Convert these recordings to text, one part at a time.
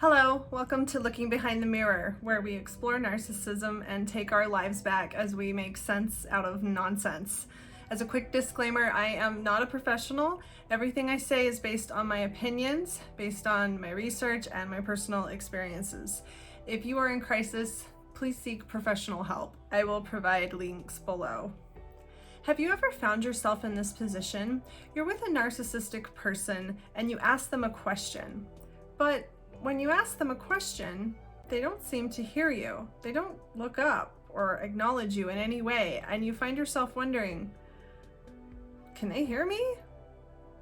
Hello, welcome to Looking Behind the Mirror, where we explore narcissism and take our lives back as we make sense out of nonsense. As a quick disclaimer, I am not a professional. Everything I say is based on my opinions, based on my research and my personal experiences. If you are in crisis, please seek professional help. I will provide links below. Have you ever found yourself in this position? You're with a narcissistic person and you ask them a question, but when you ask them a question, they don't seem to hear you. They don't look up or acknowledge you in any way, and you find yourself wondering, can they hear me?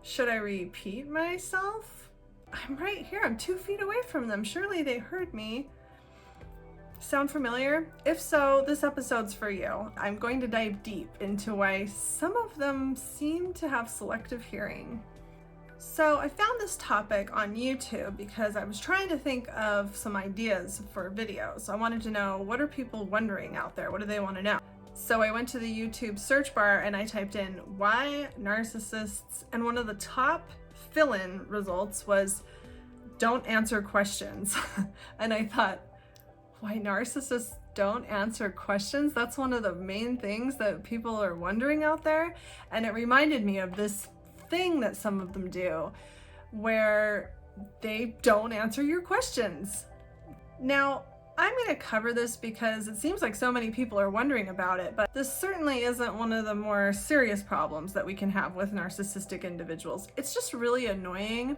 Should I repeat myself? I'm right here, I'm 2 feet away from them. Surely they heard me. Sound familiar? If so, this episode's for you. I'm going to dive deep into why some of them seem to have selective hearing. So I found this topic on YouTube because I was trying to think of some ideas for videos. I wanted to know, what are people wondering out there? What do they want to know? So I went to the YouTube search bar and I typed in why narcissists, and one of the top fill-in results was don't answer questions. And I thought, why narcissists don't answer questions? That's one of the main things that people are wondering out there. And it reminded me of this thing that some of them do where they don't answer your questions. Now, I'm going to cover this because it seems like so many people are wondering about it, but this certainly isn't one of the more serious problems that we can have with narcissistic individuals. It's just really annoying,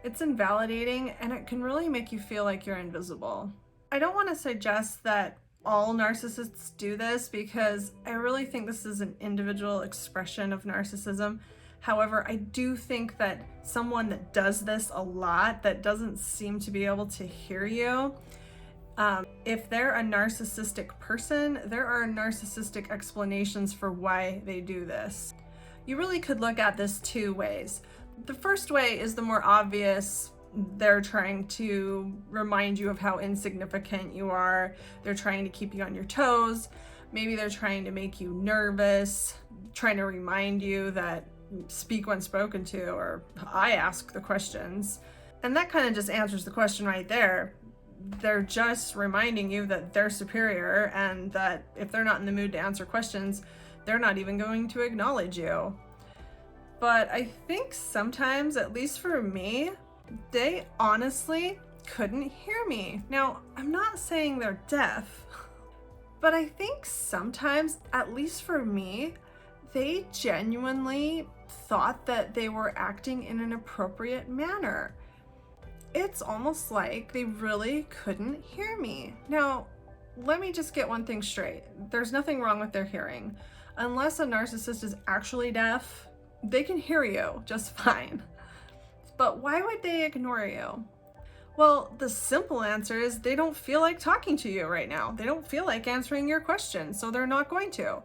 it's invalidating, and it can really make you feel like you're invisible. I don't want to suggest that all narcissists do this because I really think this is an individual expression of narcissism. However, I do think that someone that does this a lot, that doesn't seem to be able to hear you, if they're a narcissistic person, there are narcissistic explanations for why they do this. You really could look at this two ways. The first way is the more obvious. They're trying to remind you of how insignificant you are. They're trying to keep you on your toes. Maybe they're trying to make you nervous, trying to remind you that speak when spoken to, or I ask the questions. And that kind of just answers the question right there. They're just reminding you that they're superior and that if they're not in the mood to answer questions, they're not even going to acknowledge you. But I think sometimes, at least for me, they honestly couldn't hear me. Now, I'm not saying they're deaf, but I think sometimes, at least for me, they genuinely thought that they were acting in an appropriate manner. It's almost like they really couldn't hear me. Now, let me just get one thing straight. There's nothing wrong with their hearing. Unless a narcissist is actually deaf, they can hear you just fine. But why would they ignore you? Well, the simple answer is they don't feel like talking to you right now. They don't feel like answering your questions, so they're not going to.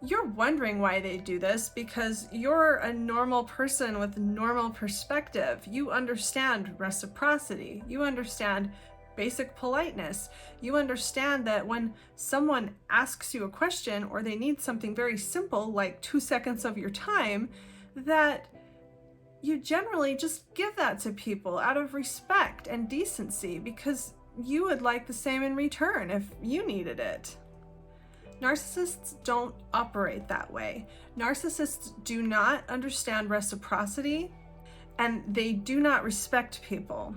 You're wondering why they do this because you're a normal person with normal perspective. You understand reciprocity. You understand basic politeness. You understand that when someone asks you a question or they need something very simple, like 2 seconds of your time, that you generally just give that to people out of respect and decency because you would like the same in return if you needed it. Narcissists don't operate that way. Narcissists do not understand reciprocity, and they do not respect people.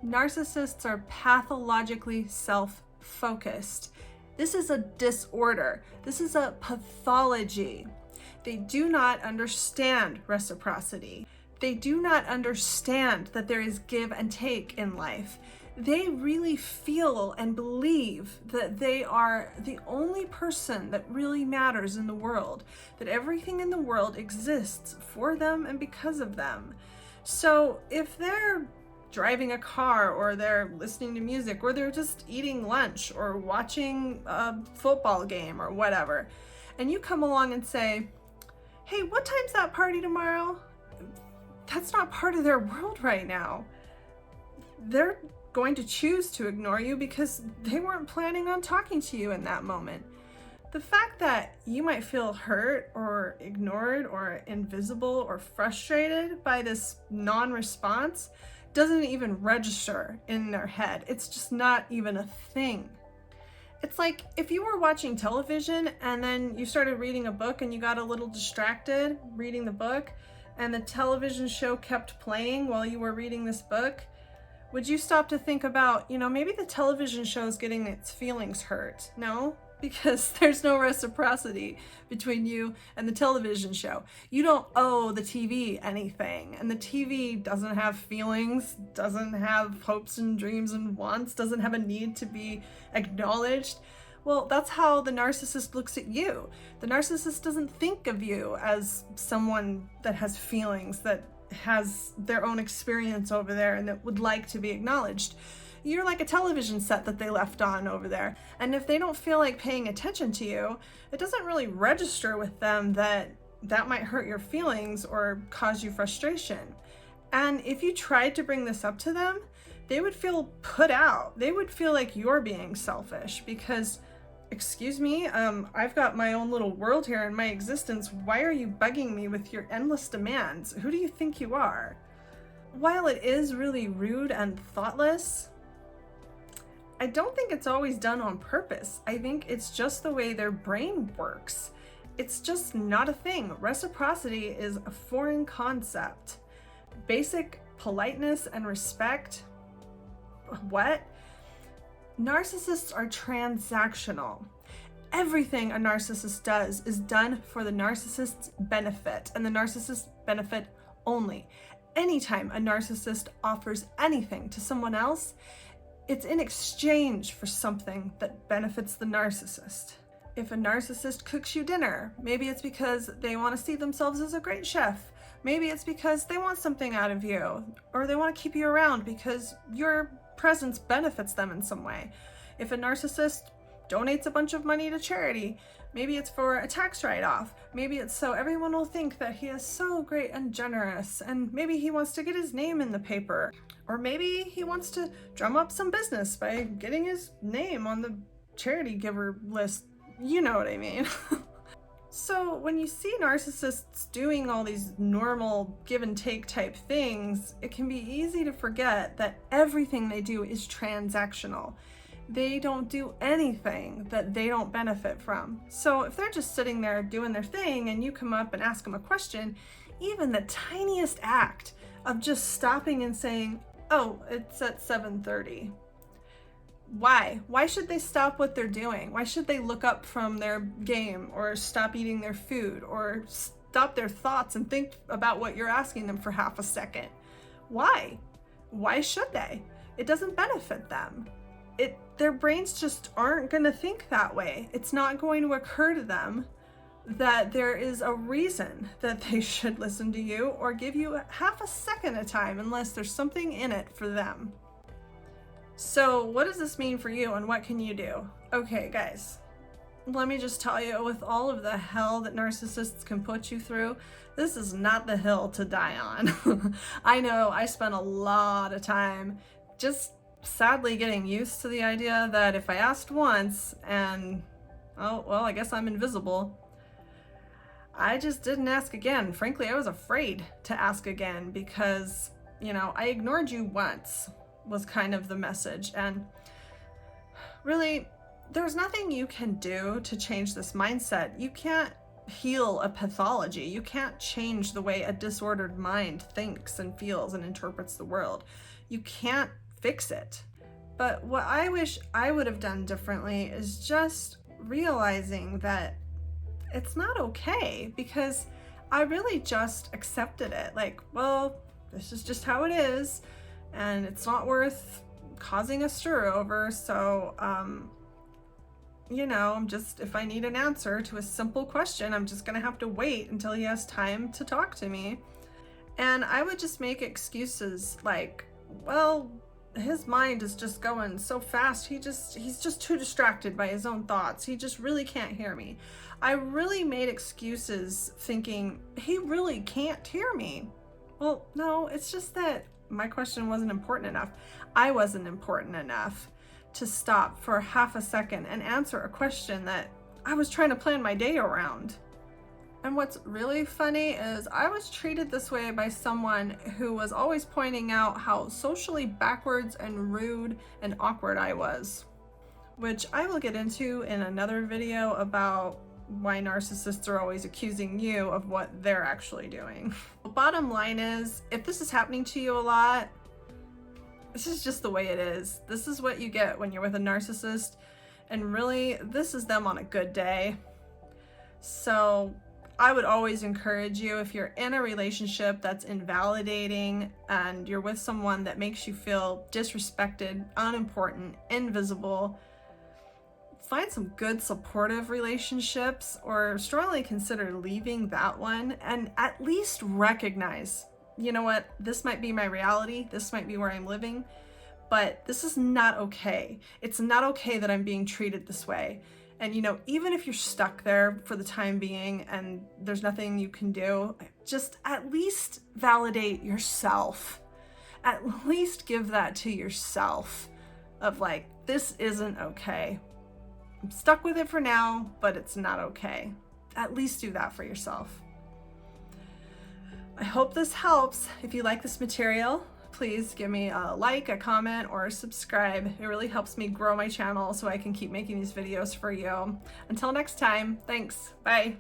Narcissists are pathologically self-focused. This is a disorder. This is a pathology. They do not understand reciprocity. They do not understand that there is give and take in life. They really feel and believe that they are the only person that really matters in the world, that everything in the world exists for them and because of them. So if they're driving a car, or they're listening to music, or they're just eating lunch or watching a football game or whatever, and you come along and say, hey, what time's that party tomorrow? That's not part of their world right now. They're going to choose to ignore you because they weren't planning on talking to you in that moment. The fact that you might feel hurt or ignored or invisible or frustrated by this non-response doesn't even register in their head. It's just not even a thing. It's like if you were watching television and then you started reading a book and you got a little distracted reading the book and the television show kept playing while you were reading this book. Would you stop to think about, maybe the television show is getting its feelings hurt? No, because there's no reciprocity between you and the television show. You don't owe the TV anything, and the TV doesn't have feelings, doesn't have hopes and dreams and wants, doesn't have a need to be acknowledged. Well, that's how the narcissist looks at you. The narcissist doesn't think of you as someone that has feelings, that has their own experience over there and that would like to be acknowledged. You're like a television set that they left on over there. And if they don't feel like paying attention to you, it doesn't really register with them that that might hurt your feelings or cause you frustration. And if you tried to bring this up to them, they would feel put out. They would feel like you're being selfish because, excuse me, I've got my own little world here in my existence. Why are you bugging me with your endless demands? Who do you think you are? While it is really rude and thoughtless, I don't think it's always done on purpose. I think it's just the way their brain works. It's just not a thing. Reciprocity is a foreign concept. Basic politeness and respect. What? Narcissists are transactional. Everything a narcissist does is done for the narcissist's benefit and the narcissist's benefit only. Anytime a narcissist offers anything to someone else, it's in exchange for something that benefits the narcissist. If a narcissist cooks you dinner, maybe it's because they want to see themselves as a great chef. Maybe it's because they want something out of you, or they want to keep you around because your presence benefits them in some way. If a narcissist donates a bunch of money to charity, maybe it's for a tax write-off. Maybe it's so everyone will think that he is so great and generous, and maybe he wants to get his name in the paper. Or maybe he wants to drum up some business by getting his name on the charity giver list. You know what I mean. So when you see narcissists doing all these normal give and take type things, it can be easy to forget that everything they do is transactional. They don't do anything that they don't benefit from. So if they're just sitting there doing their thing and you come up and ask them a question, even the tiniest act of just stopping and saying, "Oh, it's at 7:30. Why? Why should they stop what they're doing? Why should they look up from their game or stop eating their food or stop their thoughts and think about what you're asking them for half a second? Why? Why should they? It doesn't benefit them. Their brains just aren't going to think that way. It's not going to occur to them that there is a reason that they should listen to you or give you half a second of time unless there's something in it for them. So what does this mean for you and what can you do? Okay, guys, let me just tell you, with all of the hell that narcissists can put you through, this is not the hill to die on. I know I spent a lot of time just sadly getting used to the idea that if I asked once and, oh, well, I guess I'm invisible, I just didn't ask again. Frankly, I was afraid to ask again because, I ignored you once was kind of the message. And really, there's nothing you can do to change this mindset. You can't heal a pathology. You can't change the way a disordered mind thinks and feels and interprets the world. You can't fix it. But what I wish I would have done differently is just realizing that it's not okay, because I really just accepted it. Like, well, this is just how it is, and it's not worth causing a stir over. So, I'm just, if I need an answer to a simple question, I'm just gonna have to wait until he has time to talk to me. And I would just make excuses like, well, his mind is just going so fast. He's just too distracted by his own thoughts. He just really can't hear me. I really made excuses thinking he really can't hear me. Well, no, it's just that my question wasn't important enough. I wasn't important enough to stop for half a second and answer a question that I was trying to plan my day around. And what's really funny is I was treated this way by someone who was always pointing out how socially backwards and rude and awkward I was, which I will get into in another video about why narcissists are always accusing you of what they're actually doing. The bottom line is, if this is happening to you a lot, this is just the way it is. This is what you get when you're with a narcissist, and really, this is them on a good day. So I would always encourage you, if you're in a relationship that's invalidating and you're with someone that makes you feel disrespected, unimportant, invisible, find some good supportive relationships, or strongly consider leaving that one, and at least recognize, you know what, this might be my reality, this might be where I'm living, but this is not okay. It's not okay that I'm being treated this way. And you know, even if you're stuck there for the time being and there's nothing you can do, just at least validate yourself. At least give that to yourself of like, this isn't okay. I'm stuck with it for now, but it's not okay. At least do that for yourself. I hope this helps. If you like this material, please give me a like, a comment, or a subscribe. It really helps me grow my channel so I can keep making these videos for you. Until next time, thanks. Bye.